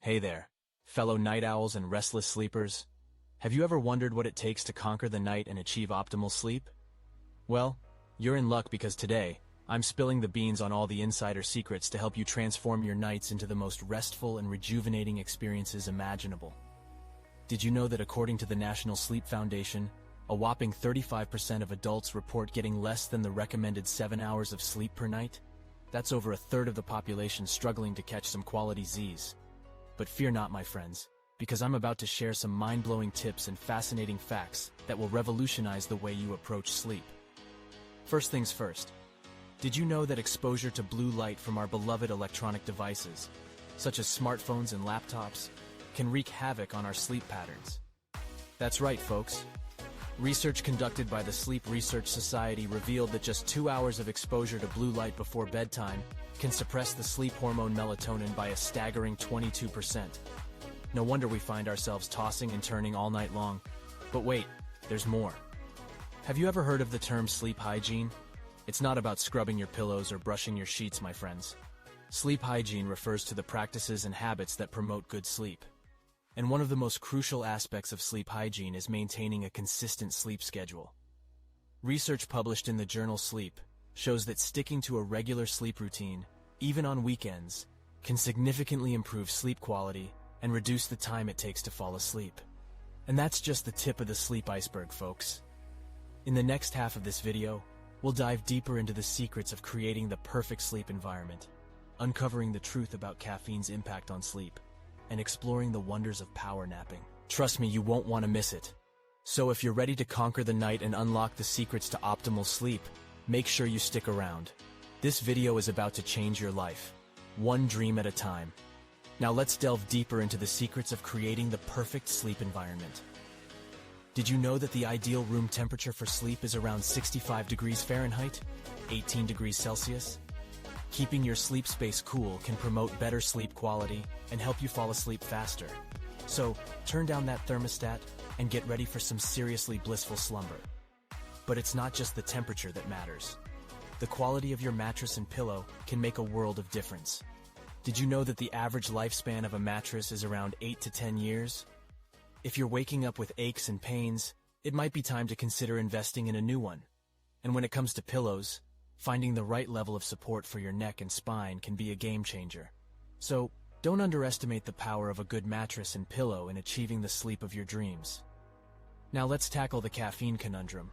Hey there, fellow night owls and restless sleepers. Have you ever wondered what it takes to conquer the night and achieve optimal sleep? Well, you're in luck because today, I'm spilling the beans on all the insider secrets to help you transform your nights into the most restful and rejuvenating experiences imaginable. Did you know that according to the National Sleep Foundation, a whopping 35% of adults report getting less than the recommended 7 hours of sleep per night? That's over a third of the population struggling to catch some quality Z's. But fear not, my friends, because I'm about to share some mind-blowing tips and fascinating facts that will revolutionize the way you approach sleep. First things first, did you know that exposure to blue light from our beloved electronic devices, such as smartphones and laptops, can wreak havoc on our sleep patterns? That's right, folks. Research conducted by the Sleep Research Society revealed that just 2 hours of exposure to blue light before bedtime can suppress the sleep hormone melatonin by a staggering 22%. No wonder we find ourselves tossing and turning all night long. But wait, there's more. Have you ever heard of the term sleep hygiene? It's not about scrubbing your pillows or brushing your sheets, my friends. Sleep hygiene refers to the practices and habits that promote good sleep. And one of the most crucial aspects of sleep hygiene is maintaining a consistent sleep schedule. Research published in the journal Sleep shows that sticking to a regular sleep routine, even on weekends, can significantly improve sleep quality and reduce the time it takes to fall asleep. And that's just the tip of the sleep iceberg, folks. In the next half of this video, we'll dive deeper into the secrets of creating the perfect sleep environment, uncovering the truth about caffeine's impact on sleep, and exploring the wonders of power napping. Trust me, you won't want to miss it. So if you're ready to conquer the night and unlock the secrets to optimal sleep, make sure you stick around. This video is about to change your life, one dream at a time. Now let's delve deeper into the secrets of creating the perfect sleep environment. Did you know that the ideal room temperature for sleep is around 65 degrees Fahrenheit, 18 degrees Celsius? Keeping your sleep space cool can promote better sleep quality and help you fall asleep faster. So, turn down that thermostat and get ready for some seriously blissful slumber. But it's not just the temperature that matters. The quality of your mattress and pillow can make a world of difference. Did you know that the average lifespan of a mattress is around 8 to 10 years? If you're waking up with aches and pains, it might be time to consider investing in a new one. And when it comes to pillows, finding the right level of support for your neck and spine can be a game changer. So, don't underestimate the power of a good mattress and pillow in achieving the sleep of your dreams. Now let's tackle the caffeine conundrum.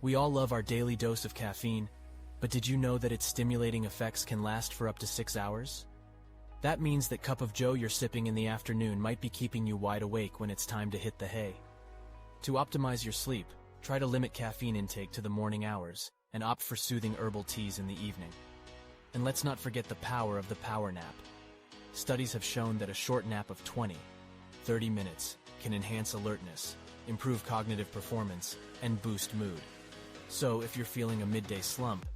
We all love our daily dose of caffeine, but did you know that its stimulating effects can last for up to 6 hours? That means that cup of joe you're sipping in the afternoon might be keeping you wide awake when it's time to hit the hay. To optimize your sleep, try to limit caffeine intake to the morning hours and opt for soothing herbal teas in the evening. And let's not forget the power of the power nap. Studies have shown that a short nap of 20-30 minutes can enhance alertness, improve cognitive performance, and boost mood. So if you're feeling a midday slump,